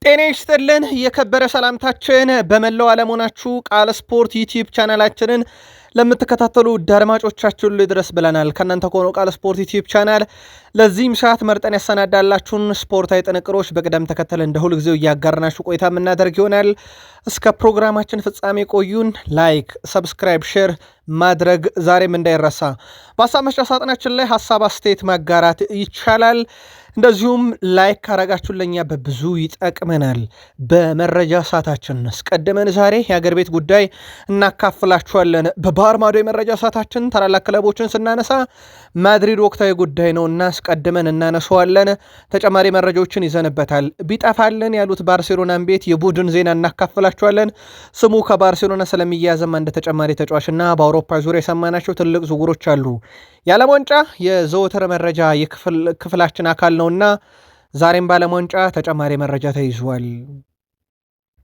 ጤና ይስጥልን የከበረ ሰላምታችን በመላው ዓለም ሆናችሁ ቃል ስፖርት ዩቲዩብ ቻናላችንን ለምትከታተሉ ውድ አድማጮቻችን ድረስ ብለናል። ከእናንተ ከሆነው ቃል ስፖርት ዩቲዩብ ቻናል ለዚህም ሰዓት መርጠን ያሰናዳላችሁን ስፖርታዊ ጥንቅሮች በቅደም ተከተል እንደ ሁልጊዜው እያጋርናችሁ ቆይታ የምናደርግ ይሆናል። እስከ ፕሮግራማችን ፍጻሜ ቆዩን። ላይክ፣ ሰብስክራይብ፣ ሼር ማድረግ ዛሬም እንዳይረሳ። በሀሳብ መስጫ ሳጥናችን ላይ ሀሳብ አስተያየት ማጋራት ይቻላል። እንደዚሁም ላይክ ካረጋችሁ ለኛ በብዙ ይጠቅመናል። በመረጃ ሰዓታችን አስቀድመን ዛሬ የሀገር ቤት ጉዳይ እናካፍላችኋለን። በባህር ማዶ የመረጃ ሰዓታችን ታላላቅ ክለቦችን ስናነሳ ማድሪድ ወቅታዊ ጉዳይ ነው እና አስቀድመን እናነሳዋለን። ተጨማሪ መረጃዎችን ይዘንበታል። ቢጠፋልን ያሉት ባርሴሎናን ቤት የቡድን ዜና እናካፍላችኋለን። ስሙ ከባርሴሎና ስለሚያያዝም አንድ ተጨማሪ ተጫዋችና በአውሮፓ ዙሪያ የሰማናቸው ትልቅ ዝውውሮች አሉ። የዓለም ዋንጫ የዘወትር መረጃ የክፍላችን አካል ነውና ዛሬም በዓለም ዋንጫ ተጨማሪ መረጃ ተይዟል።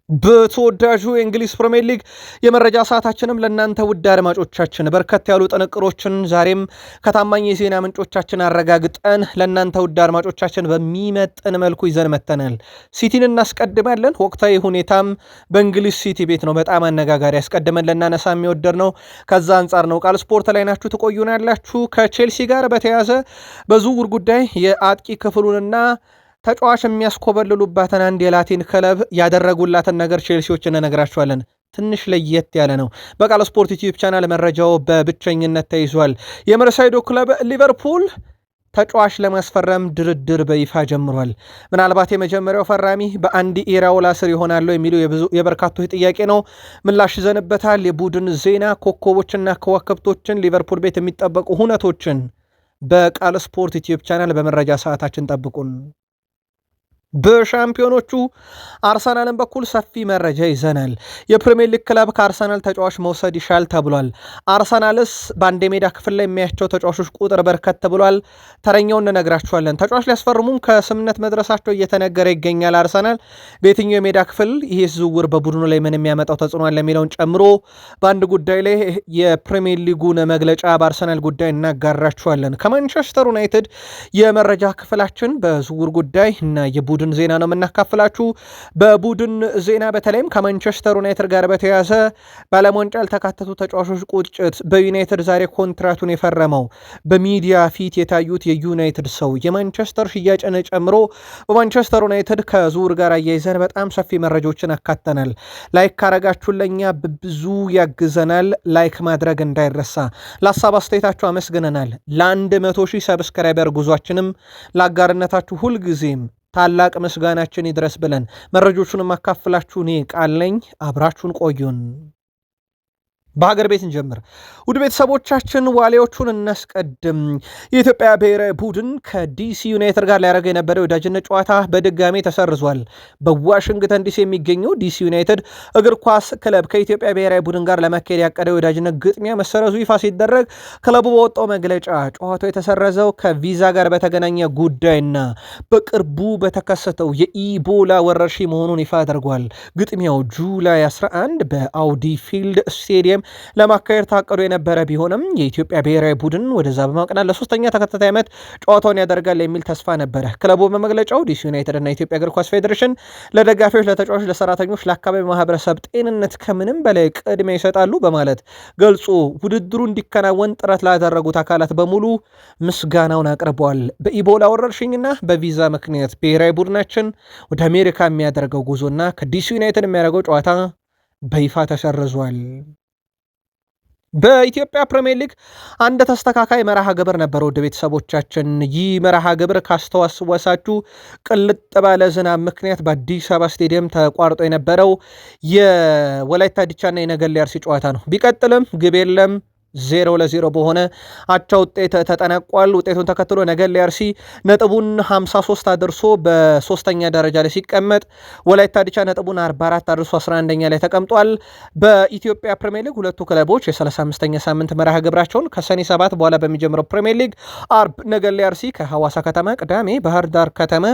በተወዳጁ የእንግሊዝ ፕሪሚየር ሊግ የመረጃ ሰዓታችንም ለእናንተ ውድ አድማጮቻችን በርከት ያሉ ጥንቅሮችን ዛሬም ከታማኝ የዜና ምንጮቻችን አረጋግጠን ለእናንተ ውድ አድማጮቻችን በሚመጥን መልኩ ይዘን መተናል። ሲቲን እናስቀድማለን። ወቅታዊ ሁኔታም በእንግሊዝ ሲቲ ቤት ነው በጣም አነጋጋሪ፣ ያስቀድመን ለናነሳ የሚወደድ ነው። ከዛ አንጻር ነው ቃል ስፖርት ላይ ናችሁ ትቆዩናላችሁ። ከቼልሲ ጋር በተያያዘ በዝውውር ጉዳይ የአጥቂ ክፍሉንና ተጫዋች የሚያስኮበልሉባትን አንድ የላቲን ክለብ ያደረጉላትን ነገር ቼልሲዎች እንነግራችኋለን። ትንሽ ለየት ያለ ነው። በቃል ስፖርት ዩቲዩብ ቻናል መረጃው በብቸኝነት ተይዟል። የመርሳይዶ ክለብ ሊቨርፑል ተጫዋች ለማስፈረም ድርድር በይፋ ጀምሯል። ምናልባት የመጀመሪያው ፈራሚ በአንዲ ኢራኦላ ስር ይሆናሉ የሚሉ የበርካቶች ጥያቄ ነው። ምላሽ ይዘንበታል። የቡድን ዜና፣ ኮከቦችና ከዋክብቶችን ሊቨርፑል ቤት የሚጠበቁ ሁነቶችን በቃል ስፖርት ዩቲዩብ ቻናል በመረጃ ሰዓታችን ጠብቁን። በሻምፒዮኖቹ አርሰናልን በኩል ሰፊ መረጃ ይዘናል። የፕሪሚየር ሊግ ክለብ ከአርሰናል ተጫዋች መውሰድ ይሻል ተብሏል። አርሰናልስ በአንድ የሜዳ ክፍል ላይ የሚያቸው ተጫዋቾች ቁጥር በርከት ተብሏል። ተረኛውን እንነግራችኋለን። ተጫዋች ሊያስፈርሙም ከስምነት መድረሳቸው እየተነገረ ይገኛል። አርሰናል በየትኛው የሜዳ ክፍል ይሄ ዝውውር በቡድኑ ላይ ምን የሚያመጣው ተጽዕኖ አለ የሚለውን ጨምሮ በአንድ ጉዳይ ላይ የፕሪሚየር ሊጉን መግለጫ በአርሰናል ጉዳይ እናጋራችኋለን። ከማንቸስተር ዩናይትድ የመረጃ ክፍላችን በዝውውር ጉዳይ እና የቡድን ዜና ነው የምናካፍላችሁ። በቡድን ዜና በተለይም ከማንቸስተር ዩናይትድ ጋር በተያያዘ በዓለም ዋንጫ ያልተካተቱ ተጫዋቾች ቁጭት፣ በዩናይትድ ዛሬ ኮንትራቱን የፈረመው በሚዲያ ፊት የታዩት የዩናይትድ ሰው፣ የማንቸስተር ሽያጭን ጨምሮ በማንቸስተር ዩናይትድ ከዝውውር ጋር አያይዘን በጣም ሰፊ መረጃዎችን አካተናል። ላይክ ካረጋችሁን ለእኛ ብዙ ያግዘናል። ላይክ ማድረግ እንዳይረሳ። ለሀሳብ አስተያየታችሁ አመስግነናል። ለ100,000 ሰብስክራይበር ጉዟችንም ለአጋርነታችሁ ሁልጊዜም ታላቅ ምስጋናችን ይድረስ ብለን መረጆቹን ማካፍላችሁ እኔ ቃል ነኝ። አብራችሁን ቆዩን። በሀገር ቤት እንጀምር። ውድ ቤተሰቦቻችን ዋሊያዎቹን እናስቀድም። የኢትዮጵያ ብሔራዊ ቡድን ከዲሲ ዩናይትድ ጋር ሊያደርገው የነበረው የወዳጅነት ጨዋታ በድጋሜ ተሰርዟል። በዋሽንግተን ዲሲ የሚገኘው ዲሲ ዩናይትድ እግር ኳስ ክለብ ከኢትዮጵያ ብሔራዊ ቡድን ጋር ለመካሄድ ያቀደው የወዳጅነት ግጥሚያ መሰረዙ ይፋ ሲደረግ ክለቡ በወጣው መግለጫ ጨዋታው የተሰረዘው ከቪዛ ጋር በተገናኘ ጉዳይና በቅርቡ በተከሰተው የኢቦላ ወረርሽኝ መሆኑን ይፋ አድርጓል። ግጥሚያው ጁላይ 11 በአውዲ ፊልድ ስቴዲየም ለማካሄድ ታቅዶ የነበረ ቢሆንም የኢትዮጵያ ብሔራዊ ቡድን ወደዛ በማቅናት ለሶስተኛ ተከታታይ ዓመት ጨዋታውን ያደርጋል የሚል ተስፋ ነበረ። ክለቡ በመግለጫው ዲሲ ዩናይትድ እና የኢትዮጵያ እግር ኳስ ፌዴሬሽን ለደጋፊዎች፣ ለተጫዋቾች፣ ለሰራተኞች፣ ለአካባቢ ማህበረሰብ ጤንነት ከምንም በላይ ቅድሚያ ይሰጣሉ በማለት ገልጾ ውድድሩ እንዲከናወን ጥረት ላደረጉት አካላት በሙሉ ምስጋናውን አቅርበዋል። በኢቦላ ወረርሽኝና በቪዛ ምክንያት ብሔራዊ ቡድናችን ወደ አሜሪካ የሚያደርገው ጉዞና ከዲሲ ዩናይትድ የሚያደርገው ጨዋታ በይፋ ተሰርዟል። በኢትዮጵያ ፕሪሚየር ሊግ አንድ ተስተካካይ መርሃ ግብር ነበረ። ወደ ቤተሰቦቻችን ይህ መርሃ ግብር ካስተዋስወሳችሁ ቅልጥ ባለ ዝናብ ምክንያት በአዲስ አበባ ስቴዲየም ተቋርጦ የነበረው የወላይታ ዲቻና የነገሌ አርሲ ጨዋታ ነው። ቢቀጥልም ግብ የለም 0-0 በሆነ አቻ ውጤት ተጠናቋል። ውጤቱን ተከትሎ ነገሌ አርሲ ነጥቡን 53 አድርሶ በሶስተኛ ደረጃ ላይ ሲቀመጥ፣ ወላይታ ዲቻ ነጥቡን 44 አድርሶ 11ኛ ላይ ተቀምጧል። በኢትዮጵያ ፕሪሚየር ሊግ ሁለቱ ክለቦች የ35ኛ ሳምንት መርሃ ግብራቸውን ከሰኔ 7 በኋላ በሚጀምረው ፕሪሚየር ሊግ አርብ ነገሌ አርሲ ከሐዋሳ ከተማ፣ ቅዳሜ ባህር ዳር ከተማ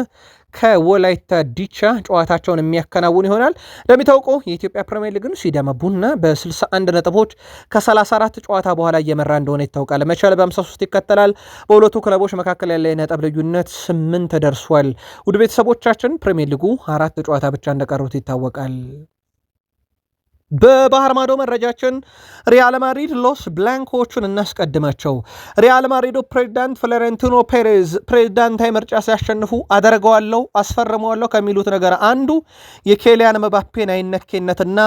ከወላይታ ዲቻ ጨዋታቸውን የሚያከናውን ይሆናል። እንደሚታወቀው የኢትዮጵያ ፕሪሚየር ሊግን ሲዳማ ቡና በ61 ነጥቦች ከ34 ጨዋታ በኋላ እየመራ እንደሆነ ይታወቃል። መቻል በ53 ይከተላል። በሁለቱ ክለቦች መካከል ያለ የነጥብ ልዩነት 8 ደርሷል። ውድ ቤተሰቦቻችን ፕሪሚየር ሊጉ 4 ጨዋታ ብቻ እንደቀሩት ይታወቃል። በባህር ማዶ መረጃችን ሪያል ማድሪድ ሎስ ብላንኮቹን እናስቀድማቸው። ሪያል ማድሪዱ ፕሬዚዳንት ፍሎሬንቲኖ ፔሬዝ ፕሬዚዳንታዊ ምርጫ ሲያሸንፉ አደርገዋለሁ አስፈርመዋለሁ ከሚሉት ነገር አንዱ የኬሊያን መባፔን አይነኬነትና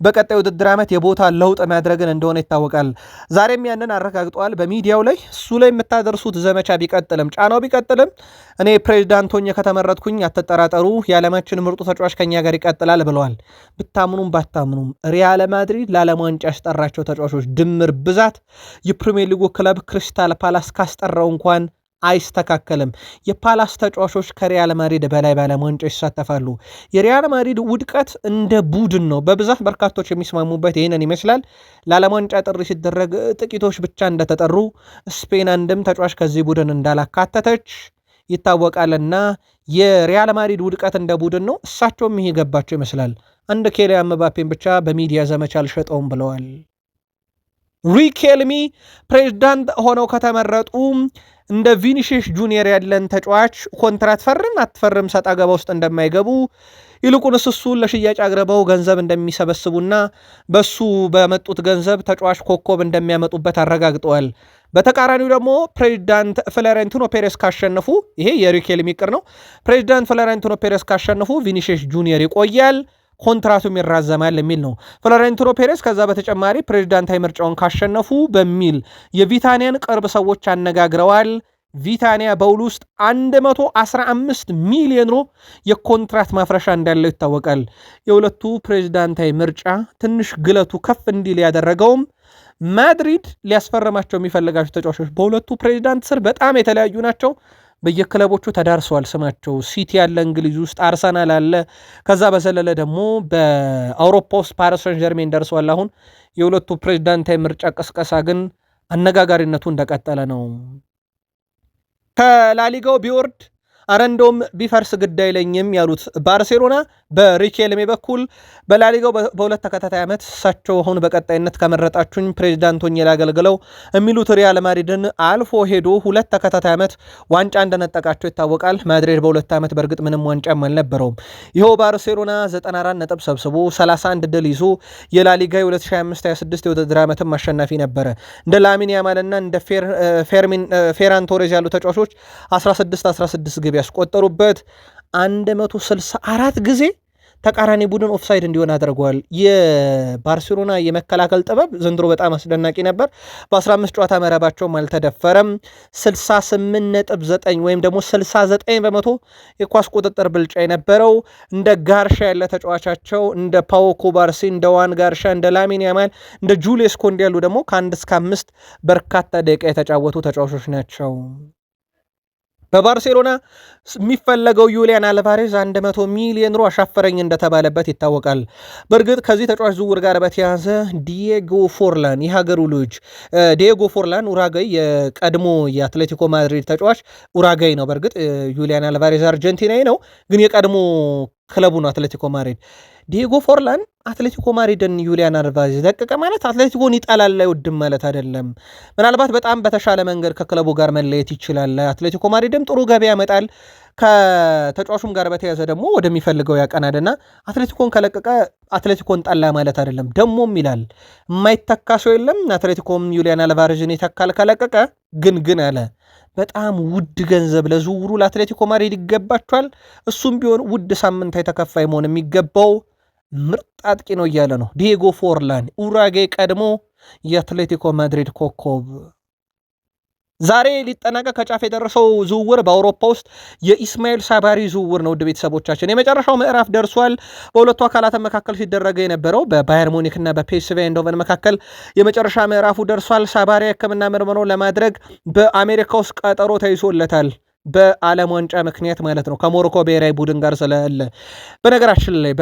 በቀጣይ ውድድር ዓመት የቦታ ለውጥ ማድረግን እንደሆነ ይታወቃል። ዛሬም ያንን አረጋግጠዋል። በሚዲያው ላይ እሱ ላይ የምታደርሱት ዘመቻ ቢቀጥልም ጫናው ቢቀጥልም እኔ ፕሬዚዳንት ሆኜ ከተመረጥኩኝ አትጠራጠሩ፣ የዓለማችን ምርጡ ተጫዋች ከኛ ጋር ይቀጥላል ብለዋል። ብታምኑም ባታምኑም ሪያል ማድሪድ ለዓለም ዋንጫ ያስጠራቸው ተጫዋቾች ድምር ብዛት የፕሪሚየር ሊጉ ክለብ ክሪስታል ፓላስ ካስጠራው እንኳን አይስተካከልም። የፓላስ ተጫዋቾች ከሪያል ማድሪድ በላይ በዓለም ዋንጫ ይሳተፋሉ። የሪያል ማድሪድ ውድቀት እንደ ቡድን ነው። በብዛት በርካቶች የሚስማሙበት ይህንን ይመስላል። ለዓለም ዋንጫ ጥሪ ሲደረግ ጥቂቶች ብቻ እንደተጠሩ፣ ስፔን አንድም ተጫዋች ከዚህ ቡድን እንዳላካተተች ይታወቃልና የሪያል ማድሪድ ውድቀት እንደ ቡድን ነው። እሳቸውም ይሄ ገባቸው ይመስላል። አንድ ኬሊያን ምባፔን ብቻ በሚዲያ ዘመቻ አልሸጠውም ብለዋል። ሪኬልሚ ፕሬዝዳንት ሆነው ከተመረጡ እንደ ቪኒሺየስ ጁኒየር ያለን ተጫዋች ኮንትራት ፈርም አትፈርም ሰጣ ገባ ውስጥ እንደማይገቡ ይልቁንስ እሱን ለሽያጭ አቅርበው ገንዘብ እንደሚሰበስቡና በሱ በመጡት ገንዘብ ተጫዋች ኮከብ እንደሚያመጡበት አረጋግጠዋል። በተቃራኒው ደግሞ ፕሬዚዳንት ፍሎሬንቲኖ ፔሬዝ ካሸነፉ፣ ይሄ የሪኬልሚ ምክር ነው። ፕሬዚዳንት ፍሎሬንቲኖ ፔሬዝ ካሸነፉ ቪኒሺየስ ጁኒየር ይቆያል፣ ኮንትራቱም ይራዘማል የሚል ነው። ፍሎሬንቲኖ ፔሬዝ ከዛ በተጨማሪ ፕሬዚዳንታዊ ምርጫውን ካሸነፉ በሚል የቪታኒያን ቅርብ ሰዎች አነጋግረዋል። ቪታኒያ በውል ውስጥ 115 ሚሊዮን ዩሮ የኮንትራት ማፍረሻ እንዳለው ይታወቃል። የሁለቱ ፕሬዚዳንታዊ ምርጫ ትንሽ ግለቱ ከፍ እንዲል ያደረገውም ማድሪድ ሊያስፈርማቸው የሚፈልጋቸው ተጫዋቾች በሁለቱ ፕሬዚዳንት ስር በጣም የተለያዩ ናቸው። በየክለቦቹ ተዳርሰዋል ስማቸው። ሲቲ ያለ እንግሊዝ ውስጥ፣ አርሰናል አለ። ከዛ በዘለለ ደግሞ በአውሮፓ ውስጥ ፓሪስ ሰን ጀርሜን ደርሰዋል። አሁን የሁለቱ ፕሬዚዳንታዊ ምርጫ ቅስቀሳ ግን አነጋጋሪነቱ እንደቀጠለ ነው። ከላሊጋው ቢወርድ አረንዶም ቢፈርስ ግድ አይለኝም ያሉት ባርሴሎና በሪኬልሜ በኩል በላሊጋው በሁለት ተከታታይ ዓመት እሳቸው አሁን በቀጣይነት ከመረጣችሁኝ ፕሬዚዳንት ሆኜ ላገልግለው የሚሉት ሪያል ማድሪድን አልፎ ሄዶ ሁለት ተከታታይ ዓመት ዋንጫ እንደነጠቃቸው ይታወቃል። ማድሪድ በሁለት ዓመት በእርግጥ ምንም ዋንጫም አልነበረውም። ይኸው ባርሴሎና 94 ነጥብ ሰብስቦ 31 ድል ይዞ የላሊጋ 2025-26 የውድድር ዓመትም አሸናፊ ነበረ። እንደ ላሚን ያማልና እንደ ፌራን ቶሬዝ ያሉ ተጫዋቾች 16 ግብ ያስቆጠሩበት 164 ጊዜ ተቃራኒ ቡድን ኦፍሳይድ እንዲሆን አድርገዋል። የባርሴሎና የመከላከል ጥበብ ዘንድሮ በጣም አስደናቂ ነበር። በ15 ጨዋታ መረባቸውም አልተደፈረም። 68.9 ወይም ደግሞ 69 በመቶ የኳስ ቁጥጥር ብልጫ የነበረው እንደ ጋርሻ ያለ ተጫዋቻቸው እንደ ፓዎ ኩባርሲ፣ እንደ ዋን ጋርሻ፣ እንደ ላሚን ያማል፣ እንደ ጁሊየስ ኮንዴ ያሉ ደግሞ ከ1 እስከ 5 በርካታ ደቂቃ የተጫወቱ ተጫዋቾች ናቸው። በባርሴሎና የሚፈለገው ዩሊያን አልቫሬዝ 100 ሚሊዮን ዩሮ አሻፈረኝ እንደተባለበት ይታወቃል። በእርግጥ ከዚህ ተጫዋች ዝውውር ጋር በተያያዘ ዲየጎ ፎርላን የሀገሩ ልጅ ዲየጎ ፎርላን ኡራጋይ የቀድሞ የአትሌቲኮ ማድሪድ ተጫዋች ኡራጋይ ነው። በእርግጥ ዩሊያን አልቫሬዝ አርጀንቲናዊ ነው፣ ግን የቀድሞ ክለቡ ነው አትሌቲኮ ማድሪድ። ዲየጎ ፎርላን አትሌቲኮ ማድሪድን ዩሊያን አልቫሬዝ ለቀቀ ማለት አትሌቲኮን ይጣላል አይወድም ማለት አይደለም። ምናልባት በጣም በተሻለ መንገድ ከክለቡ ጋር መለየት ይችላል። አትሌቲኮ ማድሪድም ጥሩ ገቢ ያመጣል። ከተጫዋቹም ጋር በተያዘ ደግሞ ወደሚፈልገው ያቀናልና አትሌቲኮን ከለቀቀ አትሌቲኮን ጣላ ማለት አይደለም። ደሞም ይላል የማይተካ ሰው የለም። አትሌቲኮም ዩሊያን አልቫሬዝን ይተካል ከለቀቀ። ግን አለ በጣም ውድ ገንዘብ ለዝውውሩ ለአትሌቲኮ ማድሪድ ይገባቸዋል። እሱም ቢሆን ውድ ሳምንታዊ ተከፋይ መሆን የሚገባው ምርጥ አጥቂ ነው እያለ ነው ዲየጎ ፎርላን ኡራጌ ቀድሞ የአትሌቲኮ ማድሪድ ኮከብ። ዛሬ ሊጠናቀቅ ከጫፍ የደረሰው ዝውውር በአውሮፓ ውስጥ የኢስማኤል ሳባሪ ዝውውር ነው። ውድ ቤተሰቦቻችን የመጨረሻው ምዕራፍ ደርሷል። በሁለቱ አካላት መካከል ሲደረገ የነበረው በባየር ሙኒክ እና በፒኤስቪ አይንድሆቨን መካከል የመጨረሻ ምዕራፉ ደርሷል። ሳባሪ ሕክምና ምርመራውን ለማድረግ በአሜሪካ ውስጥ ቀጠሮ ተይዞለታል። በዓለም ዋንጫ ምክንያት ማለት ነው። ከሞሮኮ ብሔራዊ ቡድን ጋር ስላለ በነገራችን ላይ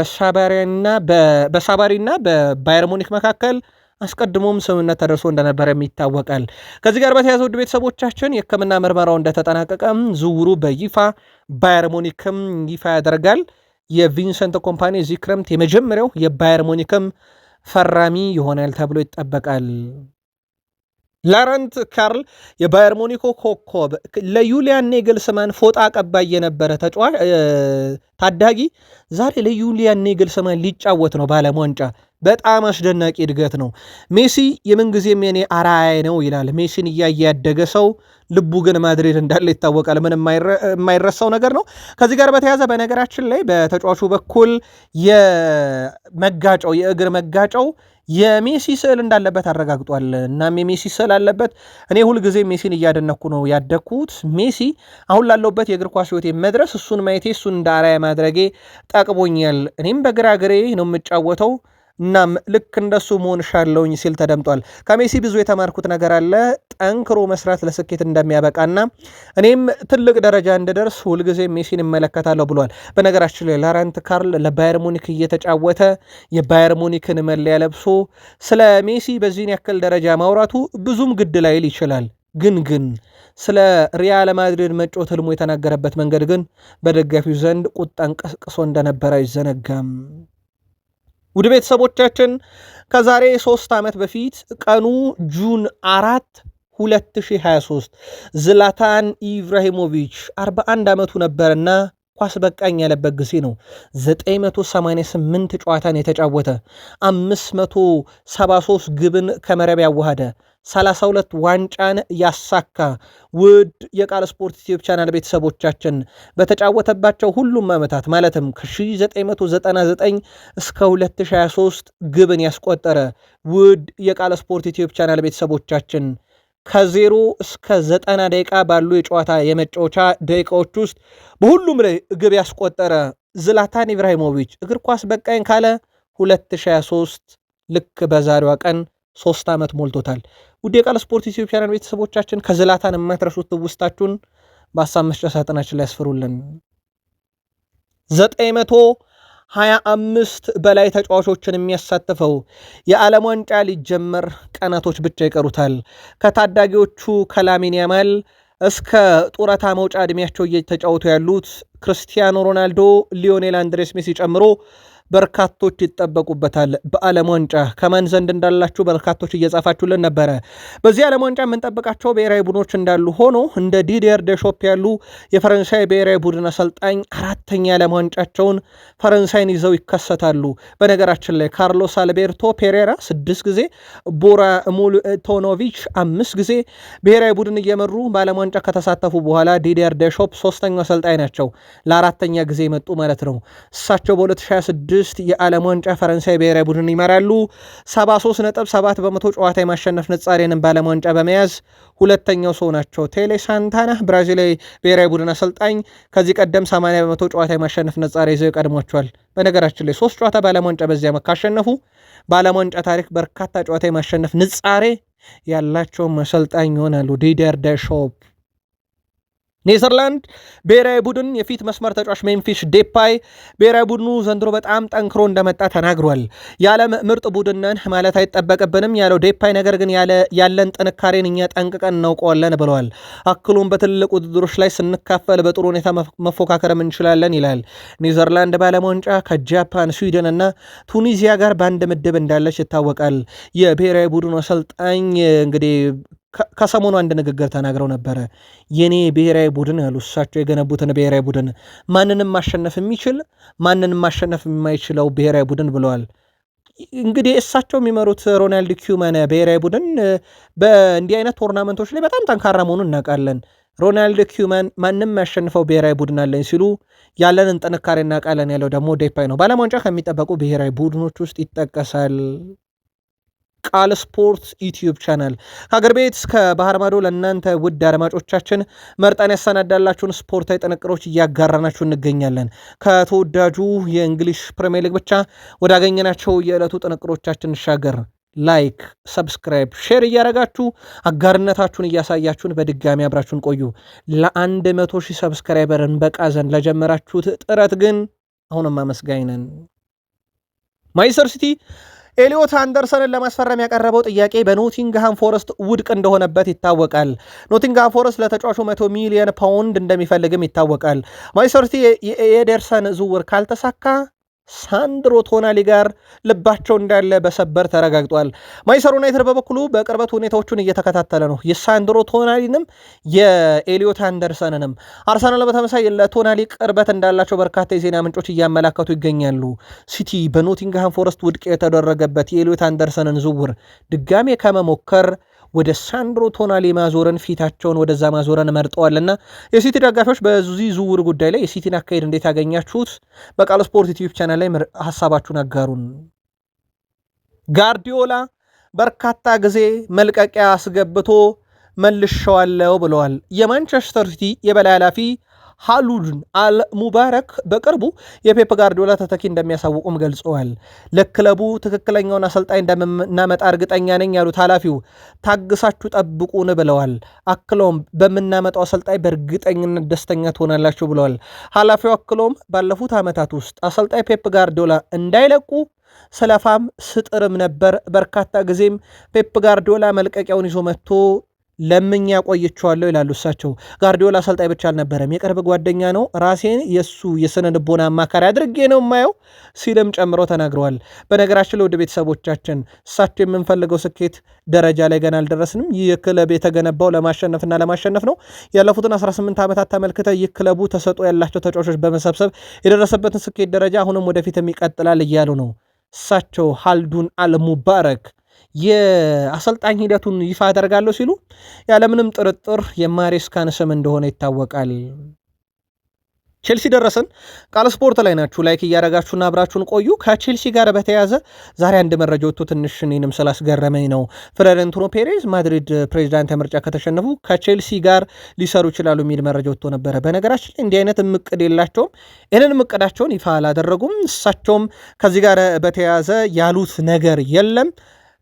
በሳባሪና በባየር ሙኒክ መካከል አስቀድሞም ስምምነት ተደርሶ እንደነበረ ይታወቃል። ከዚህ ጋር በተያያዘ ውድ ቤተሰቦቻችን የሕክምና ምርመራው እንደተጠናቀቀ ዝውውሩ በይፋ ባየር ሙኒክም ይፋ ያደርጋል። የቪንሰንት ኮምፓኒ እዚህ ክረምት የመጀመሪያው የባየር ሙኒክም ፈራሚ ይሆናል ተብሎ ይጠበቃል። ላረንት ካርል የባየር ሙኒኮ ኮከብ ለዩሊያን ኔግልስማን ፎጣ አቀባይ የነበረ ታዳጊ ዛሬ ለዩሊያን ኔግልስማን ሊጫወት ነው በዓለም ዋንጫ። በጣም አስደናቂ እድገት ነው። ሜሲ የምንጊዜም የኔ አራያ ነው ይላል። ሜሲን እያየ ያደገ ሰው ልቡ ግን ማድሪድ እንዳለ ይታወቃል። ምን የማይረሳው ነገር ነው። ከዚህ ጋር በተያያዘ በነገራችን ላይ በተጫዋቹ በኩል የእግር መጋጫው የሜሲ ስዕል እንዳለበት አረጋግጧል። እናም የሜሲ ስዕል አለበት። እኔ ሁልጊዜ ሜሲን እያደነኩ ነው ያደግኩት። ሜሲ አሁን ላለውበት የእግር ኳስ ሕይወቴ መድረስ እሱን ማየቴ እሱን እንደ አርአያ ማድረጌ ጠቅሞኛል። እኔም በግራ እግሬ ነው የምጫወተው እናም ልክ እንደሱ መሆን ሻለውኝ ሲል ተደምጧል። ከሜሲ ብዙ የተማርኩት ነገር አለ። ጠንክሮ መስራት ለስኬት እንደሚያበቃና እኔም ትልቅ ደረጃ እንድደርስ ሁልጊዜ ሜሲን እመለከታለሁ ብሏል። በነገራችን ላይ ላረንት ካርል ለባየር ሙኒክ እየተጫወተ የባየር ሙኒክን መለያ ለብሶ ስለ ሜሲ በዚህን ያክል ደረጃ ማውራቱ ብዙም ግድ ላይል ይችላል። ግን ስለ ሪያል ማድሪድ መጫወት ህልሞ የተናገረበት መንገድ ግን በደጋፊው ዘንድ ቁጣን ቀስቅሶ እንደነበረ አይዘነጋም። ውድ ቤተሰቦቻችን ከዛሬ 3 ዓመት በፊት ቀኑ ጁን 4 2023 ዝላታን ኢብራሂሞቪች 41 ዓመቱ ነበርና ኳስ በቃኝ ያለበት ጊዜ ነው። 988 ጨዋታን የተጫወተ 573 ግብን ከመረብ ያዋሃደ 32 ዋንጫን ያሳካ ውድ የቃል ስፖርት ዩቲዩብ ቻናል ቤተሰቦቻችን በተጫወተባቸው ሁሉም ዓመታት ማለትም ከ1999 እስከ 2023 ግብን ያስቆጠረ ውድ የቃል ስፖርት ዩቲዩብ ቻናል ቤተሰቦቻችን ከ0 እስከ 90 ደቂቃ ባሉ የጨዋታ የመጫወቻ ደቂቃዎች ውስጥ በሁሉም ላይ ግብ ያስቆጠረ ዝላታን ኢብራሂሞቪች እግር ኳስ በቃኝ ካለ 2023 ልክ በዛሬዋ ቀን 3 ዓመት ሞልቶታል። ውድ የቃል ስፖርት ዩቲዩብ ቻናል ቤተሰቦቻችን ከዝላታን የማትረሱት ትውስታችሁን በሀሳብ መስጫ ሳጥናችን ላይ ያስፍሩልን። 925 በላይ ተጫዋቾችን የሚያሳትፈው የዓለም ዋንጫ ሊጀመር ቀናቶች ብቻ ይቀሩታል። ከታዳጊዎቹ ከላሚን ያማል እስከ ጡረታ መውጫ ዕድሜያቸው እየተጫወቱ ያሉት ክርስቲያኖ ሮናልዶ፣ ሊዮኔል አንድሬስ ሜሲ ጨምሮ በርካቶች ይጠበቁበታል። በዓለም ዋንጫ ከማን ዘንድ እንዳላችሁ በርካቶች እየጻፋችሁልን ነበረ። በዚህ ዓለም ዋንጫ የምንጠብቃቸው ብሔራዊ ቡድኖች እንዳሉ ሆኖ እንደ ዲዲየር ደሾፕ ያሉ የፈረንሳይ ብሔራዊ ቡድን አሰልጣኝ 4ኛ ዓለም ዋንጫቸውን ፈረንሳይን ይዘው ይከሰታሉ። በነገራችን ላይ ካርሎስ አልቤርቶ ፔሬራ 6 ጊዜ፣ ቦራ ሙልቶኖቪች 5 ጊዜ ብሔራዊ ቡድን እየመሩ በዓለም ዋንጫ ከተሳተፉ በኋላ ዲዲየር ደሾፕ 3ኛው አሰልጣኝ ናቸው። ለ4ኛ ጊዜ መጡ ማለት ነው። እሳቸው በ2026 የዓለም ዋንጫ ፈረንሳይ ብሔራዊ ቡድን ይመራሉ። 73.7 በመቶ ጨዋታ የማሸነፍ ንጻሬንም በዓለም ዋንጫ በመያዝ ሁለተኛው ሰው ናቸው። ቴሌ ሳንታና ብራዚላዊ ብሔራዊ ቡድን አሰልጣኝ ከዚህ ቀደም 80 በመቶ ጨዋታ የማሸነፍ ንጻሬ ይዘው ይቀድሟቸዋል። በነገራችን ላይ 3 ጨዋታ በዓለም ዋንጫ በዚያ ካሸነፉ በዓለም ዋንጫ ታሪክ በርካታ ጨዋታ የማሸነፍ ንጻሬ ያላቸውም አሰልጣኝ ይሆናሉ። ዲዲየር ደሾፕ። ኔዘርላንድ ብሔራዊ ቡድን የፊት መስመር ተጫዋች ሜምፊስ ዴፓይ ብሔራዊ ቡድኑ ዘንድሮ በጣም ጠንክሮ እንደመጣ ተናግሯል። የዓለም ምርጥ ቡድንን ማለት አይጠበቅብንም ያለው ዴፓይ ነገር ግን ያለን ጥንካሬን እኛ ጠንቅቀን እናውቀዋለን ብለዋል። አክሉም በትልቅ ውድድሮች ላይ ስንካፈል በጥሩ ሁኔታ መፎካከርም እንችላለን ይላል። ኔዘርላንድ በዓለም ዋንጫ ከጃፓን፣ ስዊድን እና ቱኒዚያ ጋር በአንድ ምድብ እንዳለች ይታወቃል። የብሔራዊ ቡድኑ አሰልጣኝ እንግዲህ ከሰሞኑ አንድ ንግግር ተናግረው ነበረ። የኔ ብሔራዊ ቡድን ያሉ እሳቸው የገነቡትን ብሔራዊ ቡድን ማንንም ማሸነፍ የሚችል ማንንም ማሸነፍ የማይችለው ብሔራዊ ቡድን ብለዋል። እንግዲህ እሳቸው የሚመሩት ሮናልድ ኪውማን ብሔራዊ ቡድን በእንዲህ አይነት ቶርናመንቶች ላይ በጣም ጠንካራ መሆኑን እናውቃለን። ሮናልድ ኪውማን ማንም ያሸንፈው ብሔራዊ ቡድን አለኝ ሲሉ ያለንን ጥንካሬ እናውቃለን ያለው ደግሞ ዴፓይ ነው። በዓለም ዋንጫ ከሚጠበቁ ብሔራዊ ቡድኖች ውስጥ ይጠቀሳል። ቃል ስፖርት ዩቲዩብ ቻናል ከሀገር ቤት እስከ ባህር ማዶ ለእናንተ ውድ አድማጮቻችን መርጠን ያሰናዳላችሁን ስፖርታዊ ጥንቅሮች እያጋራናችሁ እንገኛለን። ከተወዳጁ የእንግሊሽ ፕሪሚየር ሊግ ብቻ ወዳገኘናቸው የዕለቱ ጥንቅሮቻችን እንሻገር። ላይክ፣ ሰብስክራይብ፣ ሼር እያደረጋችሁ አጋርነታችሁን እያሳያችሁን በድጋሚ አብራችሁን ቆዩ። ለ100,000 ሰብስክራይበርን በቃ ዘንድ ለጀመራችሁት ጥረት ግን አሁንም አመስጋኝ ነን። ማንቸስተር ሲቲ ኤሊዮት አንደርሰንን ለማስፈረም ያቀረበው ጥያቄ በኖቲንግሃም ፎረስት ውድቅ እንደሆነበት ይታወቃል። ኖቲንግሃም ፎረስት ለተጫዋቹ 100 ሚሊዮን ፓውንድ እንደሚፈልግም ይታወቃል። ማንቸስተር ሲቲ የኤደርሰን ዝውውር ካልተሳካ ሳንድሮ ቶናሊ ጋር ልባቸው እንዳለ በሰበር ተረጋግጧል። ማንቸስተር ዩናይትድ በበኩሉ በቅርበት ሁኔታዎቹን እየተከታተለ ነው፣ የሳንድሮ ቶናሊንም የኤሊዮት አንደርሰንንም። አርሰናል በተመሳይ ለቶናሊ ቅርበት እንዳላቸው በርካታ የዜና ምንጮች እያመላከቱ ይገኛሉ። ሲቲ በኖቲንግሃም ፎረስት ውድቅ የተደረገበት የኤሊዮት አንደርሰንን ዝውውር ድጋሜ ከመሞከር ወደ ሳንድሮ ቶናሊ ማዞረን ፊታቸውን ወደዛ ማዞረን መርጠዋልና የሲቲ ደጋፊዎች በዚህ ዝውውር ጉዳይ ላይ የሲቲን አካሄድ እንዴት ያገኛችሁት? በቃል ስፖርት ዩቲዩብ ቻናል ላይ ሀሳባችሁን አጋሩን። ጋርዲዮላ በርካታ ጊዜ መልቀቂያ አስገብቶ መልሸዋለው ብለዋል። የማንቸስተር ሲቲ የበላይ ኃላፊ ሃሉድን አልሙባረክ በቅርቡ የፔፕ ጋርዲዮላ ተተኪ እንደሚያሳውቁም ገልጸዋል። ለክለቡ ትክክለኛውን አሰልጣኝ እንደምናመጣ እርግጠኛ ነኝ ያሉት ኃላፊው ታግሳችሁ ጠብቁን ብለዋል። አክለውም በምናመጣው አሰልጣኝ በእርግጠኝነት ደስተኛ ትሆናላችሁ ብለዋል። ኃላፊው አክለውም ባለፉት ዓመታት ውስጥ አሰልጣኝ ፔፕ ጋርዲዮላ እንዳይለቁ ስለፋም ስጥርም ነበር። በርካታ ጊዜም ፔፕ ጋርዲዮላ መልቀቂያውን ይዞ መጥቶ ለምኛ ቆይቼዋለሁ ይላሉ እሳቸው። ጋርዲዮላ አሰልጣኝ ብቻ አልነበረም፣ የቅርብ ጓደኛ ነው። ራሴን የሱ የስነ ልቦና አማካሪ አድርጌ ነው የማየው ሲልም ጨምሮ ተናግረዋል። በነገራችን ለውድ ቤተሰቦቻችን እሳቸው የምንፈልገው ስኬት ደረጃ ላይ ገና አልደረስንም። ይህ ክለብ የተገነባው ለማሸነፍና ለማሸነፍ ነው። ያለፉትን 18 ዓመታት ተመልክተ ይህ ክለቡ ተሰጥኦ ያላቸው ተጫዋቾች በመሰብሰብ የደረሰበትን ስኬት ደረጃ አሁንም ወደፊትም ይቀጥላል እያሉ ነው እሳቸው ሃሉድን አልሙባረክ የአሰልጣኝ ሂደቱን ይፋ አደርጋለሁ ሲሉ ያለምንም ጥርጥር የማሬስካን ስም እንደሆነ ይታወቃል። ቼልሲ ደረሰን። ቃል ስፖርት ላይ ናችሁ። ላይክ እያደረጋችሁና አብራችሁን ቆዩ። ከቼልሲ ጋር በተያያዘ ዛሬ አንድ መረጃ ወጥቶ ትንሽ እኔንም ስላስገረመኝ ነው። ፍሎሬንቲኖ ፔሬዝ ማድሪድ ፕሬዚዳንት ምርጫ ከተሸነፉ ከቼልሲ ጋር ሊሰሩ ይችላሉ የሚል መረጃ ወጥቶ ነበረ። በነገራችን ላይ እንዲህ አይነት እቅድ የላቸውም። ይህንን እቅዳቸውን ይፋ አላደረጉም። እሳቸውም ከዚህ ጋር በተያያዘ ያሉት ነገር የለም።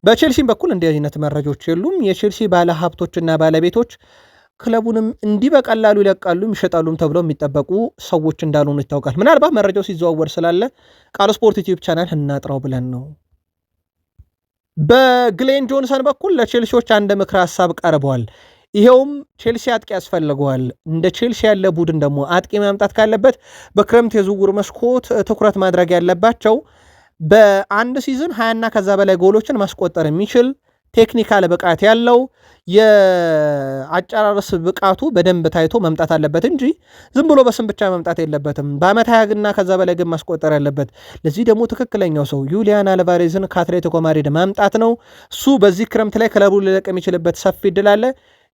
በቼልሲም በኩል እንዲህ አይነት መረጃዎች የሉም። የቼልሲ ባለ ሀብቶችና ባለቤቶች ክለቡንም እንዲህ በቀላሉ ይለቃሉም ይሸጣሉም ተብለው የሚጠበቁ ሰዎች እንዳልሆኑ ይታወቃል። ምናልባት መረጃው ሲዘዋወር ስላለ ቃል ስፖርት ዩቲዩብ ቻናል እናጥራው ብለን ነው። በግሌን ጆንሰን በኩል ለቼልሲዎች አንድ ምክረ ሀሳብ ቀርበዋል። ይሄውም ቼልሲ አጥቂ ያስፈልገዋል። እንደ ቼልሲ ያለ ቡድን ደግሞ አጥቂ ማምጣት ካለበት በክረምት የዝውውር መስኮት ትኩረት ማድረግ ያለባቸው በአንድ ሲዝን 20ና ከዛ በላይ ጎሎችን ማስቆጠር የሚችል ቴክኒካል ብቃት ያለው የአጨራረስ ብቃቱ በደንብ ታይቶ መምጣት አለበት እንጂ ዝም ብሎ በስም ብቻ መምጣት የለበትም። በአመት 20ና ከዛ በላይ ግን ማስቆጠር ያለበት። ለዚህ ደግሞ ትክክለኛው ሰው ዩሊያን አልቫሬዝን ከአትሌቲኮ ማድሪድ ማምጣት ነው። እሱ በዚህ ክረምት ላይ ክለቡ ሊለቅ የሚችልበት ሰፊ እድል አለ።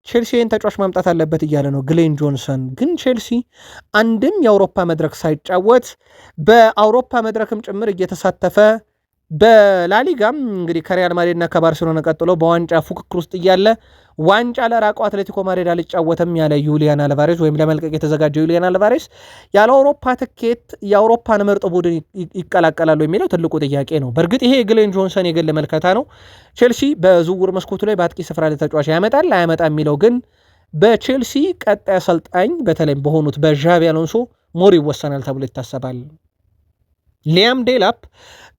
ቼልሲን ተጫዋች ማምጣት አለበት እያለ ነው ግሌን ጆንሰን። ግን ቼልሲ አንድም የአውሮፓ መድረክ ሳይጫወት በአውሮፓ መድረክም ጭምር እየተሳተፈ በላሊጋም እንግዲህ ከሪያል ማድሪድና ከባርሴሎና ቀጥሎ በዋንጫ ፉክክር ውስጥ እያለ ዋንጫ ለራቀው አትሌቲኮ ማድሪድ አልጫወተም ያለ ዩሊያን አልቫሬዝ ወይም ለመልቀቅ የተዘጋጀው ዩሊያን አልቫሬዝ ያለ አውሮፓ ትኬት የአውሮፓን ምርጥ ቡድን ይቀላቀላሉ የሚለው ትልቁ ጥያቄ ነው። በእርግጥ ይሄ የግሌን ጆንሰን የግል መልከታ ነው። ቼልሲ በዝውውር መስኮቱ ላይ በአጥቂ ስፍራ ላይ ተጫዋች ያመጣል አያመጣ የሚለው ግን በቼልሲ ቀጣይ አሰልጣኝ በተለይም በሆኑት በዣቪ አሎንሶ ሞር ይወሰናል ተብሎ ይታሰባል። ሊያም ዴላፕ